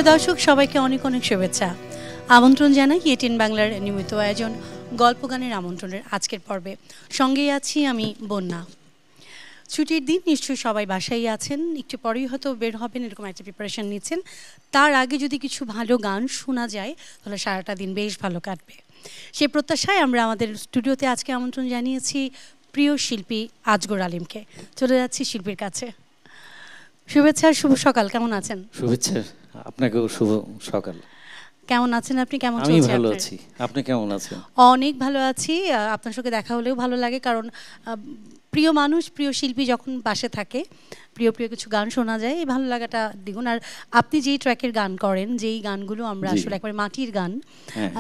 প্রিয় দর্শক সবাইকে অনেক অনেক শুভেচ্ছা আমন্ত্রণ জানাই এটিএন বাংলার নিয়মিত আয়োজন গল্প গানের আমন্ত্রণের আজকের পর্বে সঙ্গেই আছি আমি বন্যা ছুটির দিন নিশ্চয়ই সবাই বাসায় আছেন একটু পরেই হয়তো বের হবেন এরকম একটা প্রিপারেশন নিচ্ছেন তার আগে যদি কিছু ভালো গান শোনা যায় তাহলে সারাটা দিন বেশ ভালো কাটবে সেই প্রত্যাশায় আমরা আমাদের স্টুডিওতে আজকে আমন্ত্রণ জানিয়েছি প্রিয় শিল্পী আজগর আলিমকে চলে যাচ্ছি শিল্পীর কাছে শুভেচ্ছা শুভ সকাল কেমন আছেন শুভেচ্ছা আপনাকেও শুভ সকাল কেমন আছেন আপনি কেমন চলছে আমি ভালো আছি আপনি কেমন আছেন অনেক ভালো আছি আপনার সঙ্গে দেখা হলেও ভালো লাগে কারণ প্রিয় মানুষ প্রিয় শিল্পী যখন পাশে থাকে প্রিয় প্রিয় কিছু গান শোনা যায় এই ভালো লাগাটা দ্বিগুণ আর আপনি যেই ট্র্যাকের গান করেন যেই গানগুলো আমরা আসলে একবার মাটির গান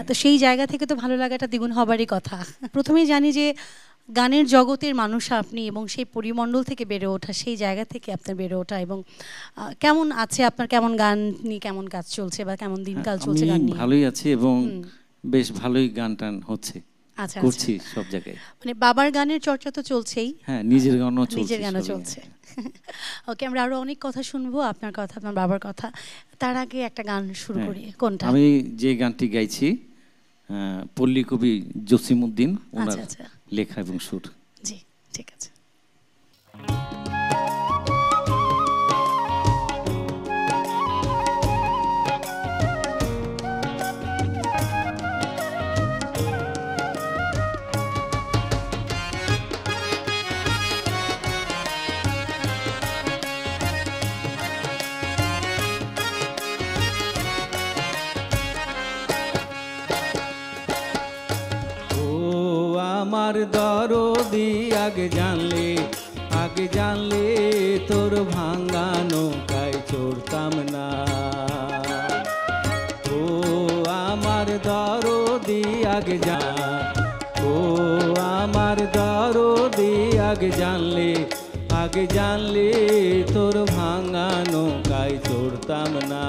তো সেই জায়গা থেকে তো ভালো লাগাটা দ্বিগুণ হবারই কথা প্রথমেই জানি যে গানের জগতের মানুষ আপনি এবং সেই পরিমণ্ডল থেকে বেড়ে ওঠা সেই জায়গা থেকে আপনার বেড়ে ওঠা এবং কেমন আছে আপনার কেমন গান নিয়ে কেমন কাজ চলছে বা কেমন দিনকাল চলছে গান নিয়ে ভালোই আছি এবং বেশ ভালোই গান টান হচ্ছে আচ্ছা করছি সব জায়গায় মানে বাবার গানের চর্চা তো চলছেই হ্যাঁ নিজের গানও চলছে ওকে আমরা আরো অনেক কথা শুনবো আপনার কথা আপনার বাবার কথা তার আগে একটা গান শুরু করি কোনটা আমি যে গানটি গাইছি পল্লী কবি জসিমউদ্দিন ওনার লেখা এবং সুর জি ঠিক আছে আমার দরদি আগে জানলে তোর ভাঙা নৌকায় চড়তাম না ও আমার দরদি আগে আমার দরদি আগে জানলে তোর ভাঙা নৌকায় চড়তাম না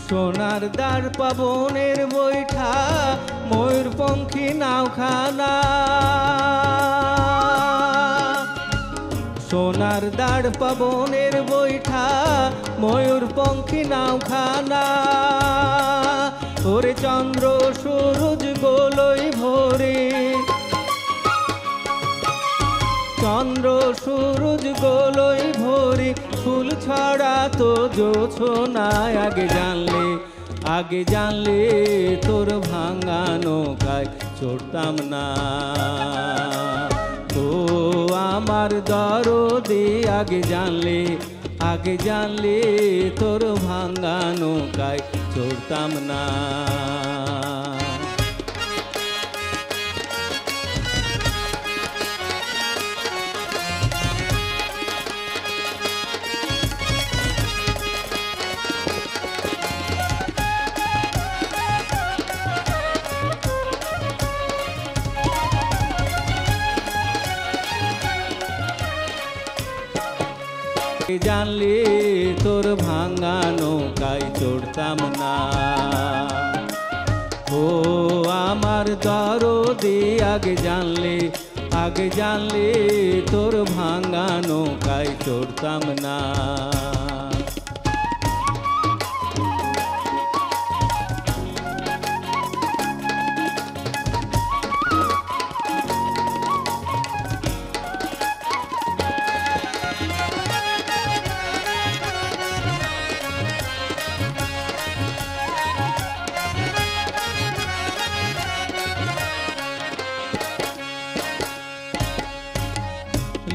সোনার দ্বার পাবনের বৈঠা ময়ূরপঙ্খী নাওখানা সোনার দ্বার পাবনের বৈঠা ময়ূরপঙ্খী নাওখানা ওরে চন্দ্র সূরজ গোলই ভরে চন্দ্র সূরজ গোলই ভরে ফুল ছড়া তো জোছনায় আগে জানলে তোর ভাঙা নৌকায় চড়তাম না তো আমার দরদি আগে জানলে তোর ভাঙা নৌকায় চড়তাম না জানলে তোর ভাঙা নৌকায় চড়তাম না ও আমার দরদি আগে জানলে তোর ভাঙা নৌকায় চড়তাম না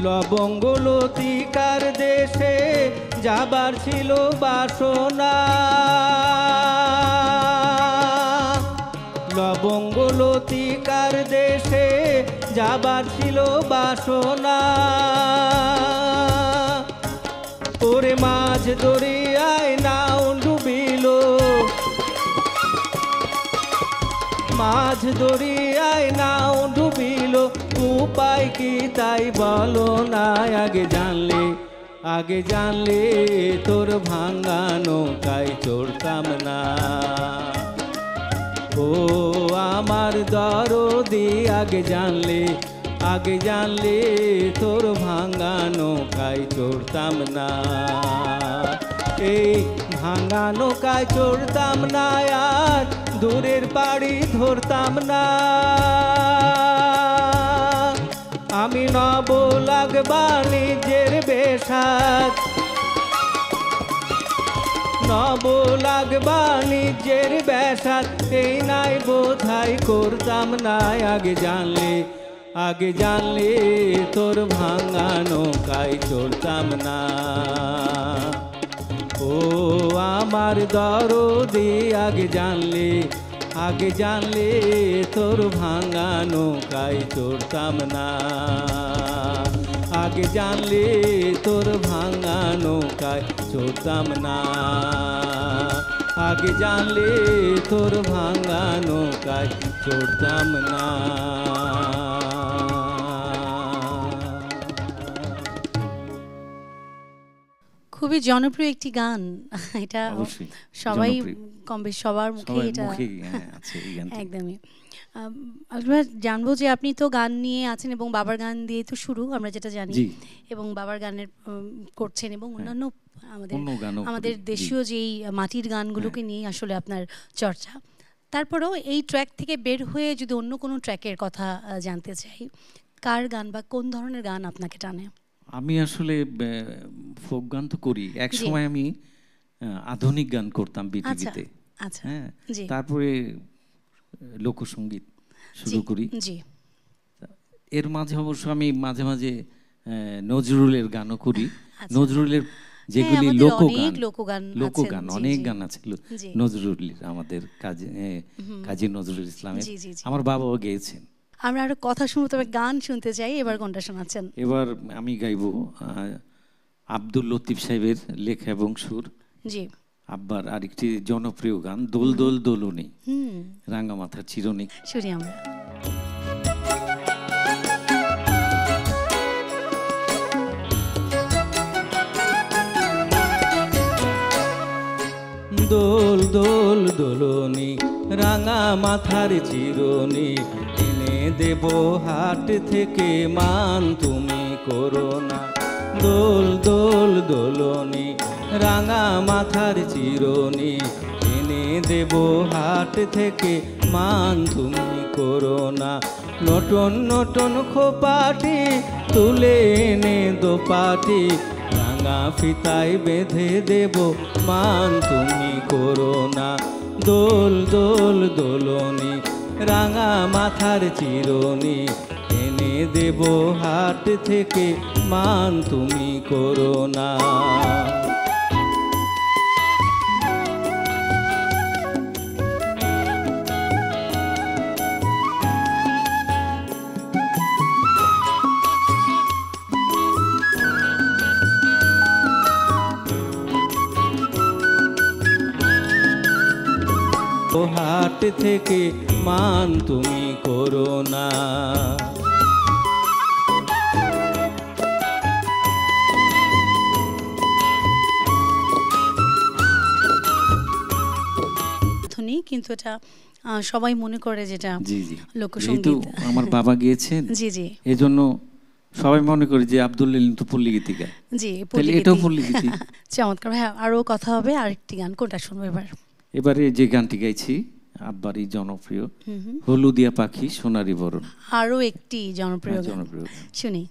লবঙ্গ লতিকার দেশে যাবার ছিল বাসনা লবঙ্গ লতিকার দেশে যাবার ছিল বাসনা ওরে মাঝ দরিয়ায় নাও ডুবিল মাঝ দরিয়ায় নাও ডুবিল, উপায় কি তাই বলো না। আগে জানলে তোর ভাঙা নৌকায় চড়তাম না। ও আমার দরদি আগে জানলে তোর ভাঙা নৌকায় চড়তাম না। এই ভাঙা নৌকায় চড়তাম না, আর দূরের পাড়ি ধরতাম না। আমি নব লাগবা নিজের বেশাত, নব লাগবা নিজের বেশাত, এই নাই বোধহয় করতাম না। আগে জানলে তোর ভাঙা নৌকায় চড়তাম না। ও আমার দরদি আগে জানলে তোর ভাঙা নৌকায় চড়তাম না। আগে জানলে তোর ভাঙা নৌকায় চড়তাম না। আগে জানলে তোর ভাঙা নৌকায় চড়তাম না। খুবই জনপ্রিয় একটি গান, এটা সবাই কম বেশ সবার মুখে এটা একদমই। আমরা জানবো যে আপনি তো গান নিয়ে আছেন এবং বাবার গান দিয়ে তো শুরু, আমরা যেটা জানি, এবং বাবার গানের করছেন এবং অন্যান্য আমাদের দেশীয় যেই মাটির গানগুলোকে নিয়ে আসলে আপনার চর্চা। তারপরেও এই ট্র্যাক থেকে বের হয়ে যদি অন্য কোনো ট্র্যাকের কথা জানতে চাই, কার গান বা কোন ধরনের গান আপনাকে টানে? আমি আসলে ফোক গান তো করি, এক সময় আমি আধুনিক গান করতাম বিটিভিতে। হ্যাঁ, তারপরে লোকসঙ্গীত শুরু করি। এর মাঝে অবশ্য আমি মাঝে মাঝে নজরুলের গানও করি। নজরুলের যেগুলি লোকগান অনেক গান আছে নজরুলের, আমাদের কাজী নজরুল ইসলামের, আমার বাবাও গেয়েছেন। আমরা আরো কথা শুনবো, তবে গান শুনতে চাই। এবার কোনটা শোনাচ্ছেন? এবার আমি গাইবো আব্দুল লতিফ সাহেবের লেখা এবং সুর। জি। আব্বার আরেকটি জনপ্রিয় গান দোল দোল দোলনি, রাঙা মাথার চিরনি। শুনি আমরা। দোল দোল দোলনি, রাঙা মাথার চিরনি, এনে দেব হাট থেকে, মান তুমি করো না। দোল দোল দোলনি, রাঙা মাথার চিরনি, এনে দেব হাট থেকে, মান তুমি করো না। নটন নটন খোপাটি তুলে এনে দোপাটি, রাঙা ফিতায় বেঁধে দেব, মান তুমি করো না। দোল দোল দোলনি, রাঙা মাথার চিরনি, এনে দেব হাট থেকে, মান তুমি করো না। হাট থেকে, মান তুমি করো না। কিন্তু এটা সবাই মনে করে যেটা লোকসঙ্গীত। আমার বাবা গিয়েছেন, জি জি, এজন্য সবাই মনে করে যে আব্দুল লিলিম তো পল্লী গীতিকা। জি, এটাও পল্লী গীতি। চমৎকার। হ্যাঁ, আরো কথা হবে। আরেকটি গান কোনটা শুনবো এবার? এবারে যে গানটি গাইছি আব্বারই জনপ্রিয়, হলুদিয়া পাখি সোনারি বরণ, আরো একটি জনপ্রিয় গান, শুনি।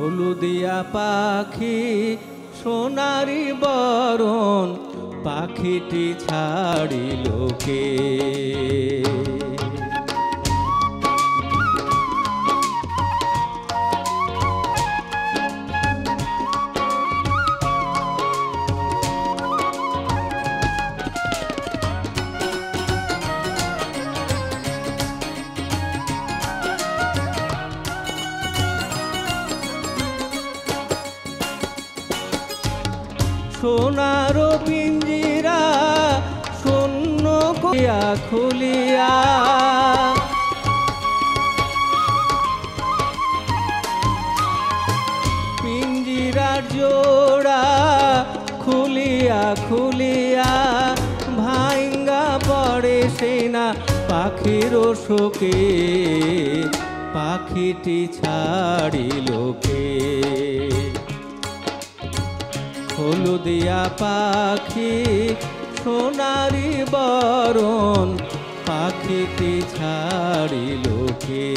হলুদিয়া পাখি সোনারি বরণ, পাখিটি ছাড়িল কে? সোনার পিঞ্জিরা শূন্য করিয়া খুলিয়া, পিঞ্জিরার জোড়া খুলিয়া খুলিয়া ভাঙ্গা পড়ে সেনা পাখির শোকে, পাখিটি ছাড়িল কে? হলুদিয়া পাখি সোনারি বরণ, পাখিটি ছাড়িল কে?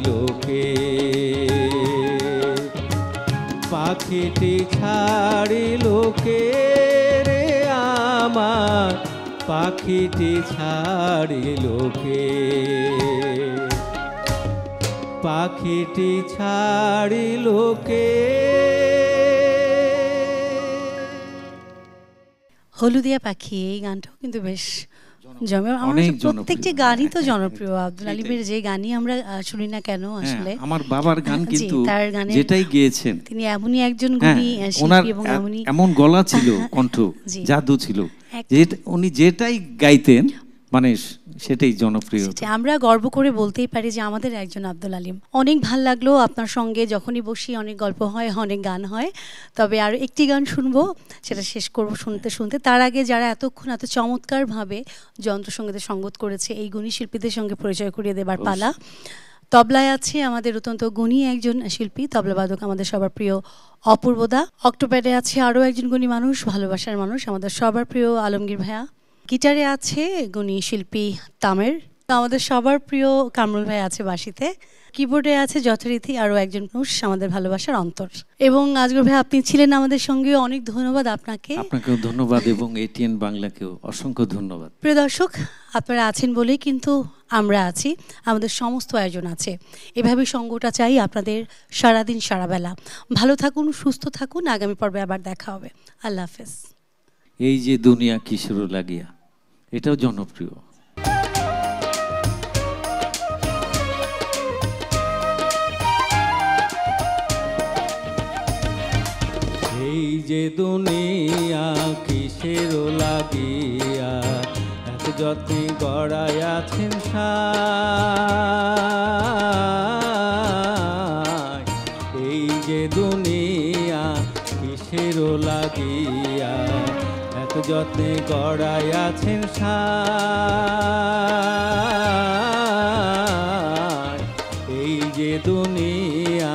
লোকে পাখিটি ছাড়িল কে রে আমার, পাখিটি ছাড়িল কে? পাখিটি ছাড়িল কে? হলুদিয়া পাখি, এই গানটাও কিন্তু বেশ প্রত্যেকটি গানই তো জনপ্রিয়। আব্দুল আলিমের যে গানই আমরা শুনি না কেন, আসলে আমার বাবার গান কিন্তু যেটাই গেয়েছেন তিনি এমনই একজন গুণী শিল্পী এবং এমন গলা ছিল, কণ্ঠ জাদু ছিল, উনি যেটাই গাইতেন মানে সেটাই জনপ্রিয়। আমরা গর্ব করে বলতেই পারি যে আমাদের একজন আব্দুল আলিম। অনেক ভাল লাগলো আপনার সঙ্গে, যখনই বসি অনেক গল্প হয়, অনেক গান হয়। তবে আর একটি গান শুনবো, সেটা শেষ করবো শুনতে শুনতে। তার আগে যারা এতক্ষণ এত চমৎকারভাবে যন্ত্রসঙ্গীতের সঙ্গত করেছে, এই গুণী শিল্পীদের সঙ্গে পরিচয় করিয়ে দেবার পালা। তবলায় আছে আমাদের অত্যন্ত গুণী একজন শিল্পী, তবলাবাদক আমাদের সবার প্রিয় অপূর্বদা। অক্টোপ্যাডে আছে আরও একজন গুণী মানুষ, ভালোবাসার মানুষ, আমাদের সবার প্রিয় আলমগীর ভাইয়া। গিটারে আছে গুণী শিল্পী তামের, আমাদের সবার প্রিয় কামরুল ভাই আছে বাঁশিতে। কিবোর্ডে আছে যথারীতি আরও একজন মানুষ, আমাদের ভালোবাসার অন্তর। এবং আজগর ভাই আপনি ছিলেন আমাদের সঙ্গে, অনেক ধন্যবাদ আপনাকে। আপনাকেও ধন্যবাদ এবং এটিএন বাংলাকেও অসংখ্য ধন্যবাদ। প্রিয় দর্শক, আপনারা আছেন বলেই কিন্তু আমরা আছি, আমাদের সমস্ত আয়োজন আছে। এভাবে সঙ্গটা চাই আপনাদের সারাদিন সারাবেলা। ভালো থাকুন, সুস্থ থাকুন, আগামী পর্বে আবার দেখা হবে। আল্লাহ হাফেজ। এই যে দুনিয়া কিশোর লাগিয়া, এটাও জনপ্রিয়। এই যে দুনিয়া কিসের লাগিয়া, এত যত্নে গড়াই আছেন সায়। এই যে দুনিয়া কিসের লাগিয়া, এত যত্নে গড়াই আছেন সায়। এই যে দুনিয়া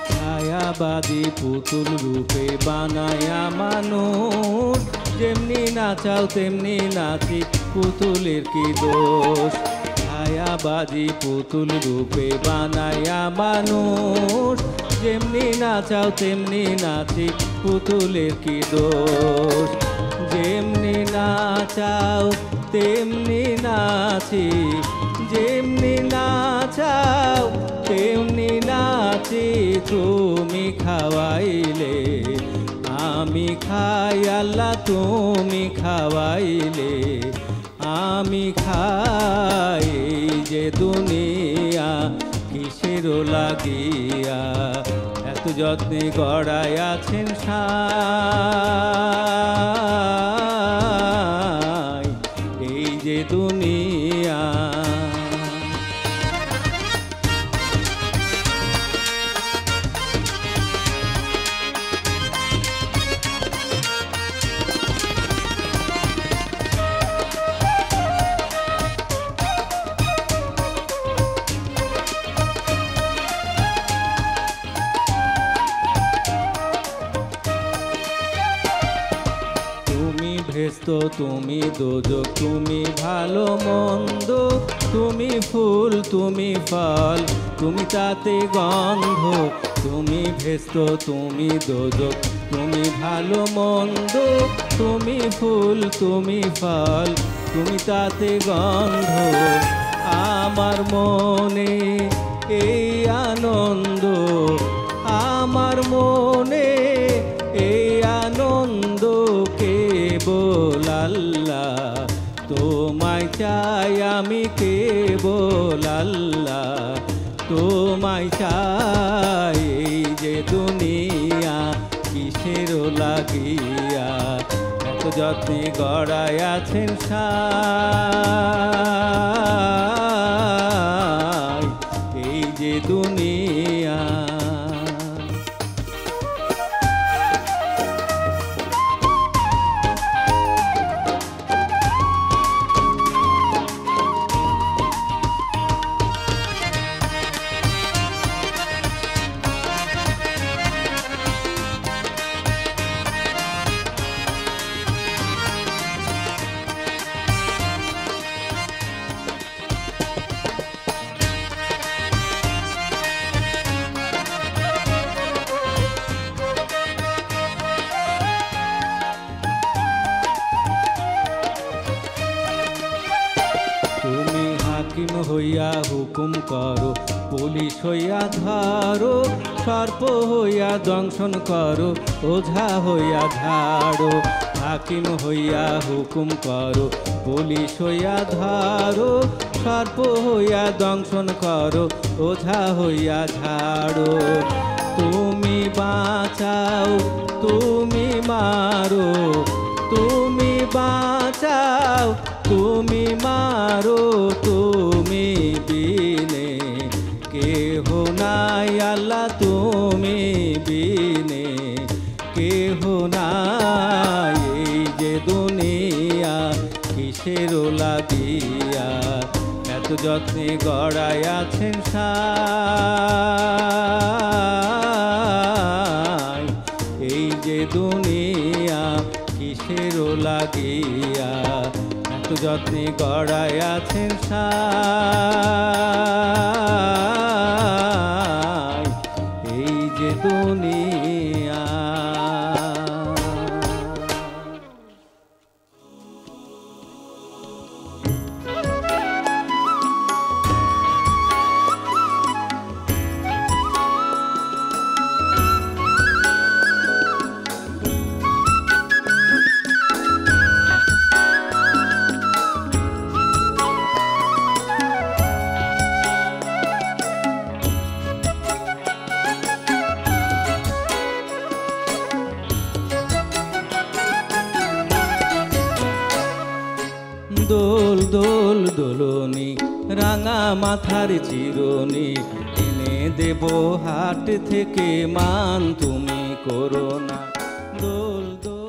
ছায়াবাদী পুতুল রূপে বানায়া মানুষ, যেমনি নাচাও তেমনি নাচি, পুতুলের কি দোষ। ছায়াবাদী পুতুল রূপে বানায়া মানুষ, যেমনি নাচাও তেমনি নাচি, পুতুলের কি দোষ। যেমনি নাচাও তেমনি নাচি, যেমনি নাচাও তেমনি নাচি, তুমি খাওয়াইলে আমি খাই, আল্লাহ তুমি খাওয়াইলে আমি খাই। যে দুনিয়া কিসের লাগিয়া, এত এত যত্নে গড়ায় আছেন সাই এই যে দুনিয়া। ভেস্ত তুমি দোজক, তুমি ভালো মন্দ, তুমি ফুল তুমি ফল, তুমি তাতে গন্ধ। তুমি ভেস্ত তুমি দোজক, তুমি ভালো মন্দ, তুমি ফুল তুমি ফল, তুমি তাতে গন্ধ। আমার মনে এই আনন্দ, আমার মনে এই আনন্দ কেবল আল্লাহ, তোমায় চাই আমি কেবল আল্লাহ, তোমায় চাই। এই যে দুনিয়া কিসের লাগিয়া এত যত্নে গড়ায় আছেন সাই এই যে দুনিয়া। হাকিম হইয়া হুকুম করো, পুলিশ হইয়া ধরো, সর্প হইয়া দংশন করো, ওঝা হইয়া ঝাড়ো। হাকিম হইয়া হুকুম করো, পুলিশ হইয়া ধরো, সর্প হইয়া দংশন করো, ওঝা হইয়া ঝাড়ো। তুমি বাঁচাও তুমি মারো, তুমি বাঁচাও তুমি মারো, তুমি বিনে কেহ নাই আল্লাহ, তুমি বিনে কেহ নাই। এই যে দুনিয়া কিসের লাগিয়া এত যত্নে গড়ায় আছেন সাই এই যে দুনিয়া কিসের লাগিয়া এত যত্নে গড়ায় আছেন সাই এই যে দুনিয়া। দোল দোল দোলনি রাঙা মাথার চিরনি, এনে দেব হাট থেকে মান তুমি করো না। দোল দোল